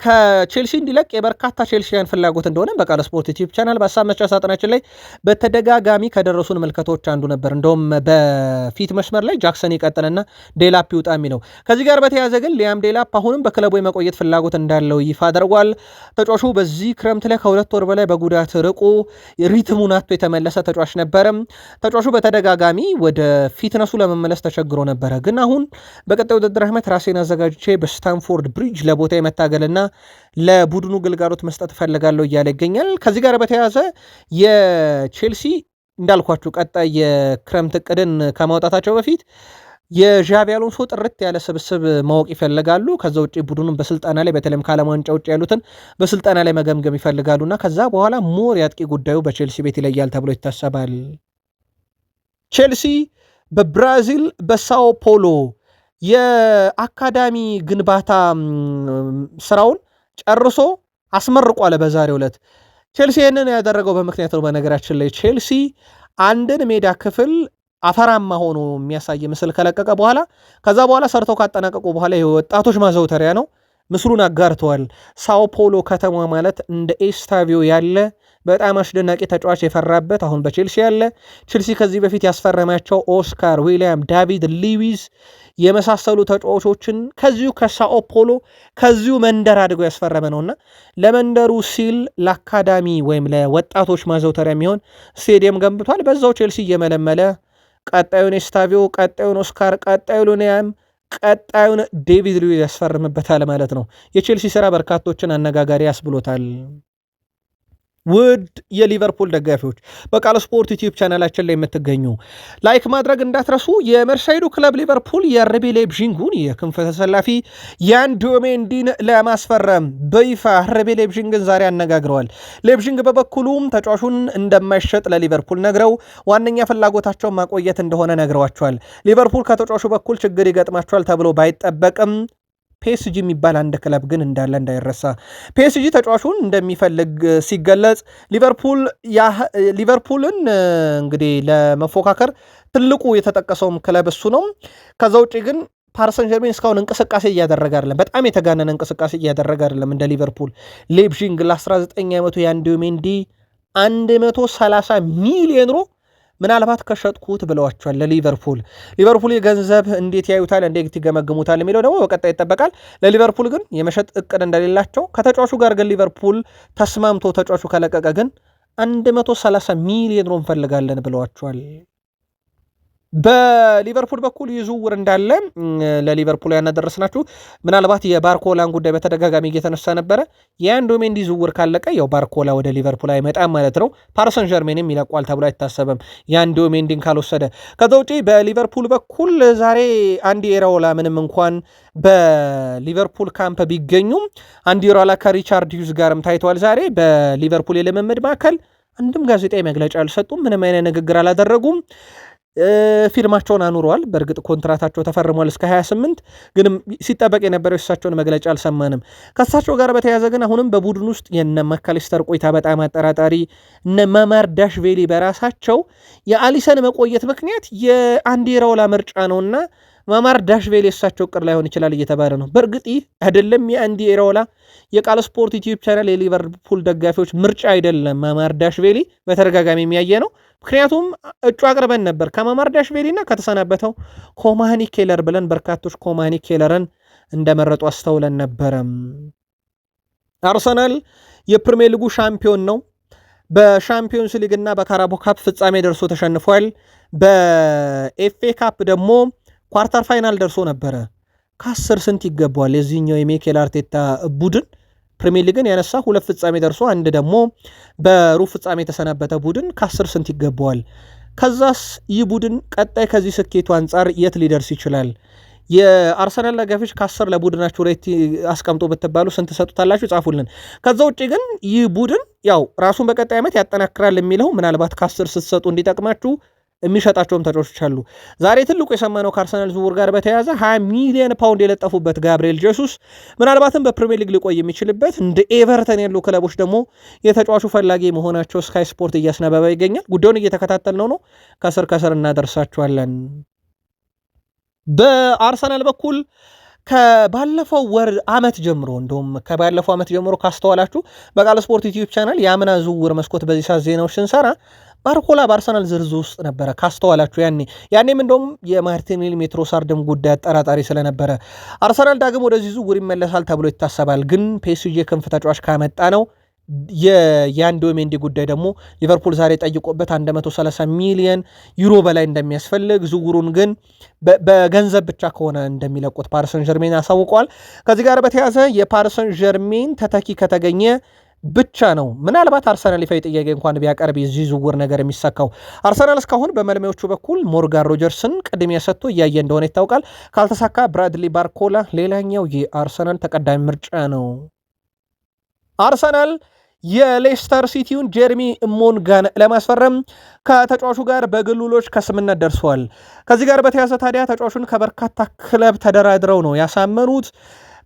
ከቼልሲ እንዲለቅ የበርካታ ቼልሲያን ፍላጎት እንደሆነ በቃል ስፖርት ዩቲዩብ ቻናል በሀሳብ መስጫ ሳጥናችን ላይ በተደጋጋሚ ከደረሱን መልከቶች አንዱ ነበር። እንደውም በፊት መስመር ላይ ጃክሰን ይቀጥልና ዴላፕ ይውጣ የሚለው። ከዚህ ጋር በተያያዘ ግን ሊያም ዴላፕ አሁንም በክለቡ የመቆየት ፍላጎት እንዳለው ይፋ አድርጓል። ተጫዋቹ በዚህ ክረምት ላይ ከ2 ወር በላይ በጉዳት ርቆ ሪትሙን አጥቶ የተመለሰ ተጫዋች ነበረ። ተጫዋቹ በተደጋጋሚ ወደ ፊትነሱ ለመመለስ ተቸግሮ ነበረ። ግን አሁን በቀጣይ ውድድር ዓመት ራሴን አዘጋጅቼ በስታንፎርድ ብሪጅ ለቦታ የመታገልና ለቡድኑ ግልጋሎት መስጠት እፈልጋለሁ እያለ ይገኛል። ከዚህ ጋር በተያያዘ የቼልሲ እንዳልኳችሁ ቀጣይ የክረምት እቅድን ከማውጣታቸው በፊት የዣቪ አሎንሶ ጥርት ያለ ስብስብ ማወቅ ይፈልጋሉ። ከዛ ውጭ ቡድኑን በስልጠና ላይ በተለይም ከዓለም ዋንጫ ውጭ ያሉትን በስልጠና ላይ መገምገም ይፈልጋሉና ከዛ በኋላ ሞር ያጥቂ ጉዳዩ በቼልሲ ቤት ይለያል ተብሎ ይታሰባል። ቼልሲ በብራዚል በሳኦ ፖሎ የአካዳሚ ግንባታ ስራውን ጨርሶ አስመርቋል በዛሬው ዕለት። ቼልሲ ይህንን ያደረገው በምክንያት ነው። በነገራችን ላይ ቼልሲ አንድን ሜዳ ክፍል አፈራማ ሆኖ የሚያሳይ ምስል ከለቀቀ በኋላ ከዛ በኋላ ሰርተው ካጠናቀቁ በኋላ የወጣቶች ማዘውተሪያ ነው ምስሉን አጋርተዋል። ሳኦ ፖሎ ከተማ ማለት እንደ ኤስታቪዮ ያለ በጣም አስደናቂ ተጫዋች የፈራበት አሁን በቼልሲ ያለ ቼልሲ ከዚህ በፊት ያስፈረማቸው ኦስካር ዊሊያም፣ ዳቪድ ሉዊዝ የመሳሰሉ ተጫዋቾችን ከዚሁ ከሳኦ ፖሎ ከዚሁ መንደር አድገው ያስፈረመ ነውና ለመንደሩ ሲል ለአካዳሚ ወይም ለወጣቶች ማዘውተሪያ የሚሆን ስቴዲየም ገንብቷል። በዛው ቼልሲ እየመለመለ ቀጣዩን ኤስታቪዮ፣ ቀጣዩን ኦስካር፣ ቀጣዩን ሉኒያም፣ ቀጣዩን ዴቪድ ሉዊዝ ያስፈርምበታል ማለት ነው። የቼልሲ ስራ በርካቶችን አነጋጋሪ ያስብሎታል። ውድ የሊቨርፑል ደጋፊዎች በቃል ስፖርት ዩቲዩብ ቻናላችን ላይ የምትገኙ ላይክ ማድረግ እንዳትረሱ። የመርሳይዱ ክለብ ሊቨርፑል የአርቢ ሌይፕዚጉን የክንፍ ተሰላፊ ያን ዙቢሜንዲን ለማስፈረም በይፋ አርቢ ሌይፕዚግን ዛሬ አነጋግረዋል። ሌይፕዚግ በበኩሉም ተጫዋቹን እንደማይሸጥ ለሊቨርፑል ነግረው ዋነኛ ፍላጎታቸውን ማቆየት እንደሆነ ነግረዋቸዋል። ሊቨርፑል ከተጫዋቹ በኩል ችግር ይገጥማቸዋል ተብሎ ባይጠበቅም ፒኤስጂ የሚባል አንድ ክለብ ግን እንዳለ እንዳይረሳ። ፒኤስጂ ተጫዋቹን እንደሚፈልግ ሲገለጽ ሊቨርፑልን እንግዲህ ለመፎካከር ትልቁ የተጠቀሰውም ክለብ እሱ ነው። ከዛ ውጭ ግን ፓሪሰን ጀርሜን እስካሁን እንቅስቃሴ እያደረገ አይደለም። በጣም የተጋነነ እንቅስቃሴ እያደረገ አይደለም እንደ ሊቨርፑል። ሌይፕዚግ ለ19 ዓመቱ ያን ዙቢሜንዲ 130 ሚሊዮን ዩሮ ምናልባት ከሸጥኩት ብለዋቸዋል ለሊቨርፑል። ሊቨርፑል የገንዘብ እንዴት ያዩታል፣ እንዴት ይገመግሙታል የሚለው ደግሞ በቀጣይ ይጠበቃል። ለሊቨርፑል ግን የመሸጥ እቅድ እንደሌላቸው ከተጫዋቹ ጋር ግን ሊቨርፑል ተስማምቶ ተጫዋቹ ከለቀቀ ግን 130 ሚሊዮን ዩሮ እንፈልጋለን ብለዋቸዋል። በሊቨርፑል በኩል ይዝውውር እንዳለ ለሊቨርፑል ያናደረስናችሁ ምናልባት የባርኮላን ጉዳይ በተደጋጋሚ እየተነሳ ነበረ። የያን ዙቢሜንዲ ዝውውር ካለቀ ያው ባርኮላ ወደ ሊቨርፑል አይመጣም ማለት ነው። ፓሪሰን ጀርሜንም ይለቋል ተብሎ አይታሰብም ያን ዙቢሜንዲን ካልወሰደ። ከዛ ውጪ በሊቨርፑል በኩል ዛሬ አንዲ ኢራኦላ ምንም እንኳን በሊቨርፑል ካምፕ ቢገኙም አንዲ ኢራኦላ ከሪቻርድ ሂውዝ ጋርም ታይተዋል። ዛሬ በሊቨርፑል የልምምድ ማዕከል አንድም ጋዜጣዊ መግለጫ አልሰጡም። ምንም አይነት ንግግር አላደረጉም። ፊርማቸውን አኑረዋል። በእርግጥ ኮንትራታቸው ተፈርሟል እስከ 28 ግን ሲጠበቅ የነበረው የእሳቸውን መግለጫ አልሰማንም። ከእሳቸው ጋር በተያያዘ ግን አሁንም በቡድን ውስጥ የነ ማካሊስተር ቆይታ በጣም አጠራጣሪ፣ እነ ማማርዳሽቬሊ በራሳቸው የአሊሰን መቆየት ምክንያት የአንዲ ኢራኦላ ምርጫ ነውና ማማርዳሽቬሊ የእሳቸው ቅር ላይሆን ይችላል እየተባለ ነው። በእርግጥ ይህ አይደለም የአንዲ ኢራኦላ የቃል ስፖርት ዩቲዩብ ቻናል የሊቨርፑል ደጋፊዎች ምርጫ አይደለም። ማማርዳሽቬሊ በተደጋጋሚ የሚያየ ነው። ምክንያቱም እጩ አቅርበን ነበር ከማማርዳሽቬሊ እና ከተሰናበተው ኮማኒ ኬለር ብለን በርካቶች ኮማኒ ኬለርን እንደመረጡ አስተውለን ነበረ። አርሰናል የፕሪሚየር ሊጉ ሻምፒዮን ነው። በሻምፒዮንስ ሊግ እና በካራቦ ካፕ ፍጻሜ ደርሶ ተሸንፏል። በኤፍኤ ካፕ ደግሞ ኳርተር ፋይናል ደርሶ ነበረ። ከ10 ስንት ይገባዋል የዚህኛው የሚኬል አርቴታ ቡድን ፕሪሚየር ሊግን ያነሳ 2 ፍጻሜ ደርሶ አንድ ደግሞ በሩብ ፍጻሜ የተሰናበተ ቡድን ከ10 ስንት ይገባዋል? ከዛስ ይህ ቡድን ቀጣይ ከዚህ ስኬቱ አንጻር የት ሊደርስ ይችላል? የአርሰናል ደጋፊዎች ከ10 ለቡድናችሁ ሬት አስቀምጦ ብትባሉ ስንት ሰጡታላችሁ? ጻፉልን። ከዛ ውጭ ግን ይህ ቡድን ያው ራሱን በቀጣይ ዓመት ያጠናክራል የሚለው ምናልባት ከ10 ስትሰጡ እንዲጠቅማችሁ የሚሸጣቸውም ተጫዋቾች አሉ። ዛሬ ትልቁ የሰማነው ከአርሰናል ዝውውር ጋር በተያያዘ 20 ሚሊዮን ፓውንድ የለጠፉበት ጋብሪኤል ጄሱስ ምናልባትም በፕሪሚየር ሊግ ሊቆይ የሚችልበት እንደ ኤቨርተን ያሉ ክለቦች ደግሞ የተጫዋቹ ፈላጊ መሆናቸው ስካይ ስፖርት እያስነበበ ይገኛል። ጉዳዩን እየተከታተልነው ነው። ከስር እናደርሳችኋለን። በአርሰናል በኩል ከባለፈው ዓመት ጀምሮ ካስተዋላችሁ በቃል ስፖርት ዩቲዩብ ቻናል የአምና ዝውውር መስኮት በዚህ ሰዓት ዜናዎች ስንሰራ ባርኮላ በአርሰናል ዝርዝር ውስጥ ነበረ። ካስተዋላችሁ ያኔም እንደውም የማርቲኔሊ ሜትሮሳርድም ጉዳይ አጠራጣሪ ስለነበረ አርሰናል ዳግም ወደዚህ ዝውውር ይመለሳል ተብሎ ይታሰባል። ግን ፒኤስጂ ክንፍ ተጫዋች ካመጣ ነው። የያን ዙቢሜንዲ ጉዳይ ደግሞ ሊቨርፑል ዛሬ ጠይቆበት 130 ሚሊዮን ዩሮ በላይ እንደሚያስፈልግ ዝውውሩን ግን በገንዘብ ብቻ ከሆነ እንደሚለቁት ፓሪሰን ጀርሜን አሳውቀዋል። ከዚህ ጋር በተያያዘ የፓሪሰን ጀርሜን ተተኪ ከተገኘ ብቻ ነው ምናልባት አርሰናል ይፋዊ ጥያቄ እንኳን ቢያቀርብ የዚህ ዝውውር ነገር የሚሳካው። አርሰናል እስካሁን በመልማዮቹ በኩል ሞርጋን ሮጀርስን ቅድሚያ ሰጥቶ እያየ እንደሆነ ይታወቃል። ካልተሳካ ብራድሊ ባርኮላ ሌላኛው የአርሰናል ተቀዳሚ ምርጫ ነው። አርሰናል የሌስተር ሲቲውን ጀርሚ ሞንጋን ለማስፈረም ከተጫዋቹ ጋር በግሉሎች ከስምነት ደርሰዋል። ከዚህ ጋር በተያያዘ ታዲያ ተጫዋቹን ከበርካታ ክለብ ተደራድረው ነው ያሳመኑት።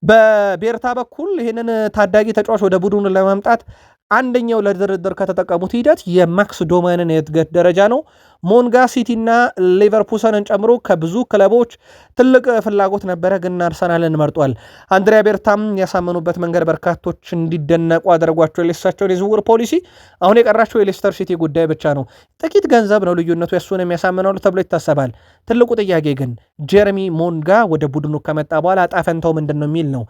በቤርታ በኩል ይህንን ታዳጊ ተጫዋች ወደ ቡድኑ ለማምጣት አንደኛው ለድርድር ከተጠቀሙት ሂደት የማክስ ዶማንን የእድገት ደረጃ ነው። ሞንጋ ሲቲና ሊቨርፑልን ጨምሮ ከብዙ ክለቦች ትልቅ ፍላጎት ነበረ፣ ግን አርሰናልን መርጧል። አንድሪያ ቤርታም ያሳመኑበት መንገድ በርካቶች እንዲደነቁ አድርጓቸው የሌሳቸውን የዝውውር ፖሊሲ አሁን የቀራቸው የሌስተር ሲቲ ጉዳይ ብቻ ነው። ጥቂት ገንዘብ ነው ልዩነቱ የሱን የሚያሳምናሉ ተብሎ ይታሰባል። ትልቁ ጥያቄ ግን ጀረሚ ሞንጋ ወደ ቡድኑ ከመጣ በኋላ አጣፈንታው ምንድን ነው የሚል ነው።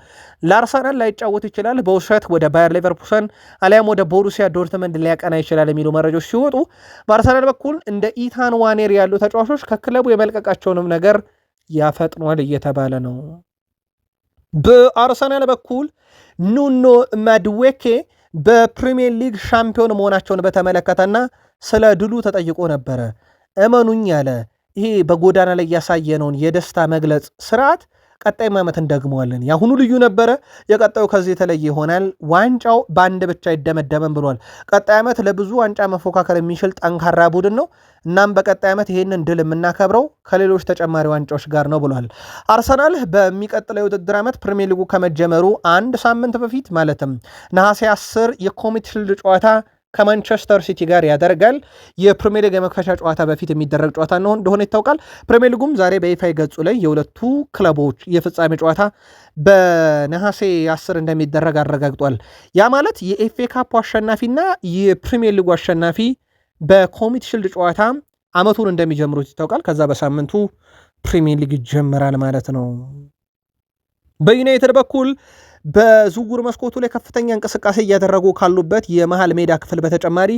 ለአርሰናል ላይጫወት ይችላል፣ በውሰት ወደ ባየር ሌቨርኩሰን አሊያም ወደ ቦሩሲያ ዶርትመንድ ሊያቀና ይችላል የሚሉ መረጃዎች ሲወጡ፣ በአርሰናል በኩል እንደ ኢታን ዋኔር ያሉ ተጫዋቾች ከክለቡ የመልቀቃቸውንም ነገር ያፈጥኗል እየተባለ ነው። በአርሰናል በኩል ኑኖ ማድዌኬ በፕሪሚየር ሊግ ሻምፒዮን መሆናቸውን በተመለከተና ስለ ድሉ ተጠይቆ ነበረ። እመኑኝ ያለ ይሄ በጎዳና ላይ ያሳየነውን የደስታ መግለጽ ስርዓት ቀጣይ ዓመት እንደግመዋለን። ያሁኑ ልዩ ነበረ፣ የቀጣዩ ከዚህ የተለየ ይሆናል። ዋንጫው በአንድ ብቻ አይደመደምም ብሏል። ቀጣይ ዓመት ለብዙ ዋንጫ መፎካከር የሚችል ጠንካራ ቡድን ነው። እናም በቀጣይ ዓመት ይህንን ድል የምናከብረው ከሌሎች ተጨማሪ ዋንጫዎች ጋር ነው ብሏል። አርሰናል በሚቀጥለው የውድድር ዓመት ፕሪሚየር ሊጉ ከመጀመሩ አንድ ሳምንት በፊት ማለትም ነሐሴ 10 የኮሚቴ ሺልድ ጨዋታ ከማንቸስተር ሲቲ ጋር ያደርጋል። የፕሪሚየር ሊግ የመክፈቻ ጨዋታ በፊት የሚደረግ ጨዋታ እንደሆነ ይታወቃል። ፕሪሚየር ሊጉም ዛሬ በይፋ ገጹ ላይ የሁለቱ ክለቦች የፍጻሜ ጨዋታ በነሐሴ 10 እንደሚደረግ አረጋግጧል። ያ ማለት የኤፍኤ ካፕ አሸናፊና የፕሪሚየር ሊጉ አሸናፊ በኮሚቴ ሺልድ ጨዋታ ዓመቱን እንደሚጀምሩት ይታወቃል። ከዛ በሳምንቱ ፕሪሚየር ሊግ ይጀምራል ማለት ነው። በዩናይትድ በኩል በዝውውር መስኮቱ ላይ ከፍተኛ እንቅስቃሴ እያደረጉ ካሉበት የመሃል ሜዳ ክፍል በተጨማሪ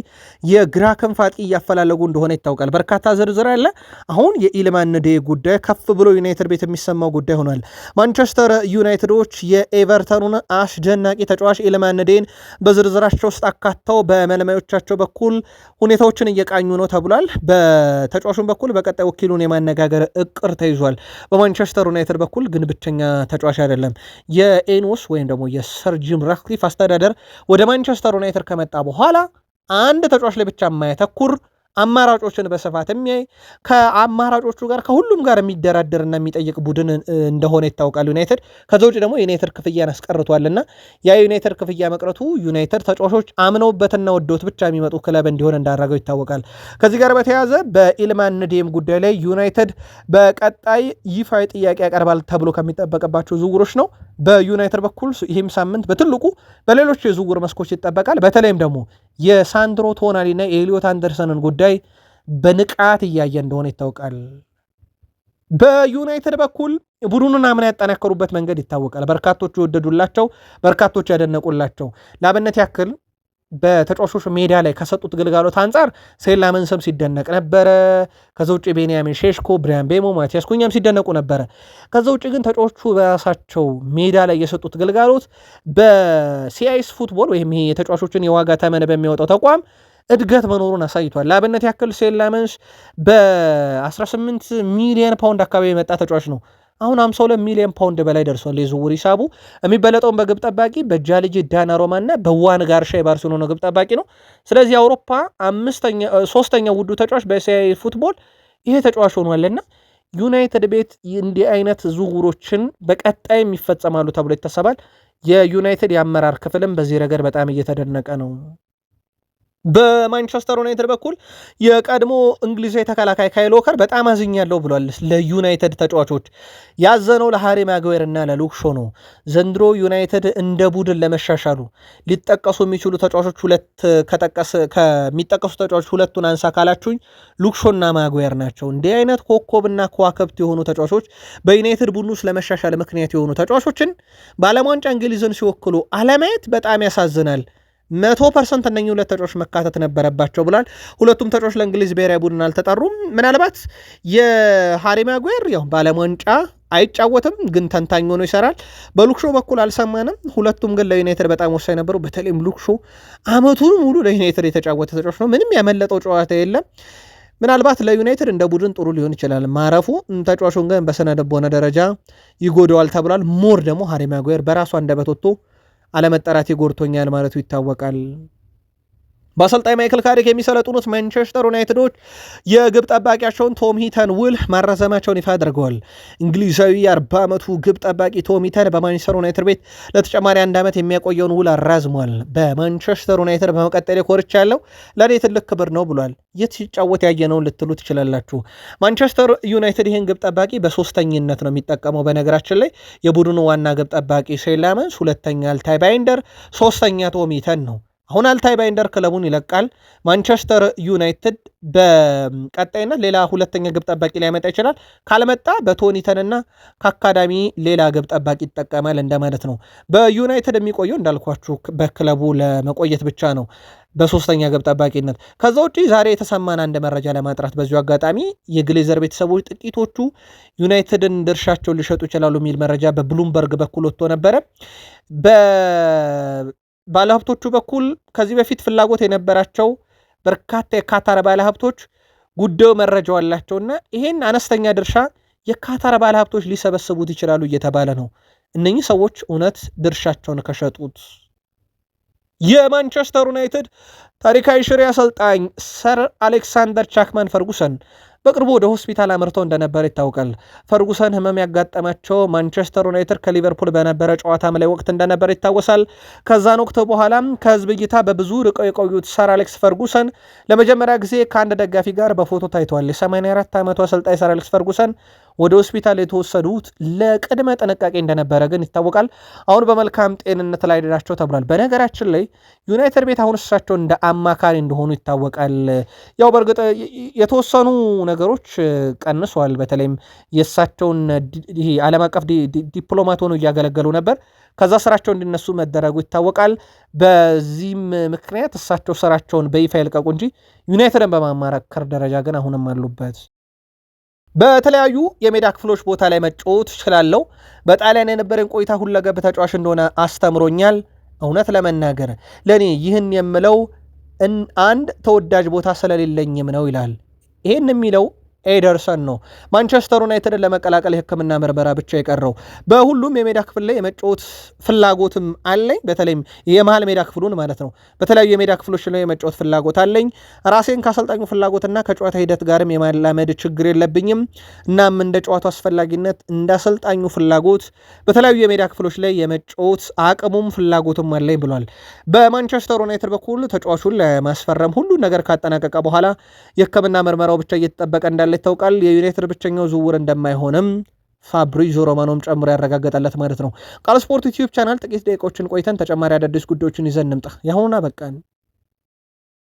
የግራ ክንፍ አጥቂ እያፈላለጉ እንደሆነ ይታወቃል። በርካታ ዝርዝር አለ። አሁን የኢልማን ዴ ጉዳይ ከፍ ብሎ ዩናይትድ ቤት የሚሰማው ጉዳይ ሆኗል። ማንቸስተር ዩናይትዶች የኤቨርተኑን አስደናቂ ተጫዋች ኢልማን ዴን በዝርዝራቸው ውስጥ አካተው በመልማዮቻቸው በኩል ሁኔታዎችን እየቃኙ ነው ተብሏል። በተጫዋቹን በኩል በቀጣይ ወኪሉን የማነጋገር እቅር ተይዟል። በማንቸስተር ዩናይትድ በኩል ግን ብቸኛ ተጫዋች አይደለም። የኤኖስ ወይም ደግሞ የሰር ጂም ራትክሊፍ አስተዳደር ወደ ማንቸስተር ዩናይትድ ከመጣ በኋላ አንድ ተጫዋች ላይ ብቻ የማያተኩር አማራጮችን በስፋት የሚያይ ከአማራጮቹ ጋር ከሁሉም ጋር የሚደራደርና የሚጠይቅ ቡድን እንደሆነ ይታወቃል ዩናይትድ። ከዛ ውጭ ደግሞ ዩናይትድ ክፍያን አስቀርቷልና ያ ዩናይትድ ክፍያ መቅረቱ ዩናይትድ ተጫዋቾች አምነውበትና ወደውት ብቻ የሚመጡ ክለብ እንዲሆን እንዳደረገው ይታወቃል። ከዚህ ጋር በተያያዘ በኢልማን ዴም ጉዳይ ላይ ዩናይትድ በቀጣይ ይፋዊ ጥያቄ ያቀርባል ተብሎ ከሚጠበቅባቸው ዝውውሮች ነው። በዩናይትድ በኩል ይህም ሳምንት በትልቁ በሌሎች የዝውውር መስኮች ይጠበቃል። በተለይም ደግሞ የሳንድሮ ቶናሊና የኤሊዮት አንደርሰንን ጉዳይ በንቃት እያየ እንደሆነ ይታወቃል። በዩናይትድ በኩል ቡድኑን አምና ያጠናከሩበት መንገድ ይታወቃል። በርካቶች የወደዱላቸው፣ በርካቶች ያደነቁላቸው። ለአብነት ያክል በተጫዋቾች ሜዳ ላይ ከሰጡት ግልጋሎት አንጻር ሴላመንስም ሲደነቅ ነበረ። ከዛ ውጭ ቤንያሚን ሼሽኮ፣ ብሪያን ቤሞ፣ ማቲያስ ኩኛም ሲደነቁ ነበረ። ከዛ ውጭ ግን ተጫዋቾቹ በራሳቸው ሜዳ ላይ የሰጡት ግልጋሎት በሲአይኤስ ፉትቦል ወይም ይሄ የተጫዋቾችን የዋጋ ተመን በሚያወጣው ተቋም እድገት መኖሩን አሳይቷል። ለአብነት ያክል ሴላመንስ በ18 ሚሊዮን ፓውንድ አካባቢ የመጣ ተጫዋች ነው። አሁን 52 ሚሊዮን ፓውንድ በላይ ደርሷል የዝውውር ሂሳቡ። የሚበለጠውን በግብ ጠባቂ በጃልጂ ዳናሮማ እና በዋን ጋርሻ የባርሴሎና ግብ ጠባቂ ነው። ስለዚህ የአውሮፓ ሶስተኛው ውዱ ተጫዋች በሲአይኤስ ፉትቦል ይሄ ተጫዋች ሆኗልና ዩናይትድ ቤት እንዲህ አይነት ዝውውሮችን በቀጣይ ይፈጸማሉ ተብሎ ይታሰባል። የዩናይትድ የአመራር ክፍልም በዚህ ረገድ በጣም እየተደነቀ ነው። በማንቸስተር ዩናይትድ በኩል የቀድሞ እንግሊዛዊ ተከላካይ ካይል ዎከር በጣም አዝኛለሁ ብሏል። ለዩናይትድ ተጫዋቾች ያዘነው ለሃሪ ማጓየር እና ለሉክ ሾ ነው። ዘንድሮ ዩናይትድ እንደ ቡድን ለመሻሻሉ ሊጠቀሱ የሚችሉ ተጫዋቾች ከሚጠቀሱ ተጫዋቾች ሁለቱን አንሳ ካላችሁኝ ሉክ ሾ እና ማጓየር ናቸው። እንዲህ አይነት ኮከብና ከዋክብት የሆኑ ተጫዋቾች በዩናይትድ ቡድን ውስጥ ለመሻሻል ምክንያት የሆኑ ተጫዋቾችን በዓለም ዋንጫ እንግሊዝን ሲወክሉ አለማየት በጣም ያሳዝናል። 100% እነኚህ ሁለት ተጫዋቾች መካተት ነበረባቸው ብሏል። ሁለቱም ተጫዋቾች ለእንግሊዝ ብሔራዊ ቡድን አልተጠሩም። ምናልባት የሃሪ ማጓየር ያው በዓለም ዋንጫ አይጫወትም፣ ግን ተንታኝ ሆኖ ይሰራል። በሉክሾ በኩል አልሰማንም። ሁለቱም ግን ለዩናይትድ በጣም ወሳኝ ነበሩ። በተለይም ሉክሾ ዓመቱን ሙሉ ለዩናይትድ የተጫወተ ተጫዋች ነው። ምንም ያመለጠው ጨዋታ የለም። ምናልባት ለዩናይትድ እንደ ቡድን ጥሩ ሊሆን ይችላል ማረፉ፣ ተጫዋቹን ግን በስነ ልቦና ደረጃ ይጎደዋል ተብሏል። ሞር ደግሞ ሃሪ ማጓየር በራሱ አንደበት ወጥቶ አለመጠራት ይጎርቶኛል ማለቱ ይታወቃል። በአሰልጣኝ ማይክል ካሪክ የሚሰለጥኑት ማንቸስተር ዩናይትዶች የግብ ጠባቂያቸውን ቶም ሂተን ውል ማራዘማቸውን ይፋ አድርገዋል። እንግሊዛዊ የ40 ዓመቱ ግብ ጠባቂ ቶም ሂተን በማንቸስተር ዩናይትድ ቤት ለተጨማሪ 1 ዓመት የሚያቆየውን ውል አራዝሟል። በማንቸስተር ዩናይትድ በመቀጠል ኮርቻ ያለው ለእኔ ትልቅ ክብር ነው ብሏል። የት ሲጫወት ያየነውን ልትሉ ትችላላችሁ። ማንቸስተር ዩናይትድ ይህን ግብ ጠባቂ በሶስተኝነት ነው የሚጠቀመው። በነገራችን ላይ የቡድኑ ዋና ግብ ጠባቂ ሴላመንስ፣ ሁለተኛ አልታይ ባይንደር፣ ሶስተኛ ቶም ሂተን ነው። አሁን አልታይ ባይንደር ክለቡን ይለቃል። ማንቸስተር ዩናይትድ በቀጣይነት ሌላ ሁለተኛ ግብ ጠባቂ ሊያመጣ ይችላል። ካልመጣ በቶኒተንና ከአካዳሚ ሌላ ግብ ጠባቂ ይጠቀማል እንደማለት ነው። በዩናይትድ የሚቆየው እንዳልኳችሁ በክለቡ ለመቆየት ብቻ ነው በሶስተኛ ግብ ጠባቂነት። ከዛ ውጪ ዛሬ የተሰማን አንድ መረጃ ለማጥራት በዚሁ አጋጣሚ የግሌዘር ቤተሰቦች ጥቂቶቹ ዩናይትድን ድርሻቸውን ሊሸጡ ይችላሉ የሚል መረጃ በብሉምበርግ በኩል ወጥቶ ነበረ። ባለሀብቶቹ በኩል ከዚህ በፊት ፍላጎት የነበራቸው በርካታ የካታር ባለሀብቶች ጉዳዩ መረጃው አላቸውና ይሄን አነስተኛ ድርሻ የካታር ባለሀብቶች ሊሰበስቡት ይችላሉ እየተባለ ነው። እነኚህ ሰዎች እውነት ድርሻቸውን ከሸጡት የማንቸስተር ዩናይትድ ታሪካዊ ሽሬ አሰልጣኝ ሰር አሌክሳንደር ቻክማን ፈርጉሰን በቅርቡ ወደ ሆስፒታል አምርተው እንደነበር ይታወቃል። ፈርጉሰን ህመም ያጋጠማቸው ማንቸስተር ዩናይትድ ከሊቨርፑል በነበረ ጨዋታም ላይ ወቅት እንደነበር ይታወሳል። ከዛን ወቅት በኋላም ከህዝብ እይታ በብዙ ርቀው የቆዩት ሰር አሌክስ ፈርጉሰን ለመጀመሪያ ጊዜ ከአንድ ደጋፊ ጋር በፎቶ ታይተዋል። የ84 ዓመቱ አሰልጣኝ ሰር አሌክስ ፈርጉሰን ወደ ሆስፒታል የተወሰዱት ለቅድመ ጥንቃቄ እንደነበረ ግን ይታወቃል። አሁን በመልካም ጤንነት ላይ ናቸው ተብሏል። በነገራችን ላይ ዩናይትድ ቤት አሁን እሳቸው እንደ አማካሪ እንደሆኑ ይታወቃል። ያው በእርግጥ የተወሰኑ ነገሮች ቀንሷል። በተለይም የእሳቸውን ይሄ ዓለም አቀፍ ዲፕሎማት ሆነው እያገለገሉ ነበር። ከዛ ስራቸው እንዲነሱ መደረጉ ይታወቃል። በዚህም ምክንያት እሳቸው ስራቸውን በይፋ ይልቀቁ እንጂ ዩናይትድን በማማከር ደረጃ ግን አሁንም አሉበት። በተለያዩ የሜዳ ክፍሎች ቦታ ላይ መጫወት እችላለሁ። በጣሊያን የነበረን ቆይታ ሁለገብ ተጫዋች እንደሆነ አስተምሮኛል። እውነት ለመናገር ለእኔ ይህን የምለው አንድ ተወዳጅ ቦታ ስለሌለኝም ነው ይላል። ይህን የሚለው ኤደርሰን ነው። ማንቸስተር ዩናይትድን ለመቀላቀል የሕክምና ምርመራ ብቻ የቀረው። በሁሉም የሜዳ ክፍል ላይ የመጫወት ፍላጎትም አለኝ። በተለይም የመሃል ሜዳ ክፍሉን ማለት ነው። በተለያዩ የሜዳ ክፍሎች ላይ የመጫወት ፍላጎት አለኝ። ራሴን ከአሰልጣኙ ፍላጎትና ከጨዋታ ሂደት ጋርም የማላመድ ችግር የለብኝም። እናም እንደ ጨዋታው አስፈላጊነት እንደ አሰልጣኙ ፍላጎት በተለያዩ የሜዳ ክፍሎች ላይ የመጫወት አቅሙም ፍላጎትም አለኝ ብሏል። በማንቸስተር ዩናይትድ በኩል ተጫዋቹን ለማስፈረም ሁሉ ነገር ካጠናቀቀ በኋላ የሕክምና ምርመራው ብቻ እየተጠበቀ እንዳለ ይታወቃል። የዩናይትድ ብቸኛው ዝውውር እንደማይሆንም ፋብሪዞ ሮማኖም ጨምሮ ያረጋገጠለት ማለት ነው። ቃል ስፖርት ዩቲዩብ ቻናል ጥቂት ደቂቃዎችን ቆይተን ተጨማሪ አዳዲስ ጉዳዮችን ይዘን እንምጣ። ያሁኑን አበቃን።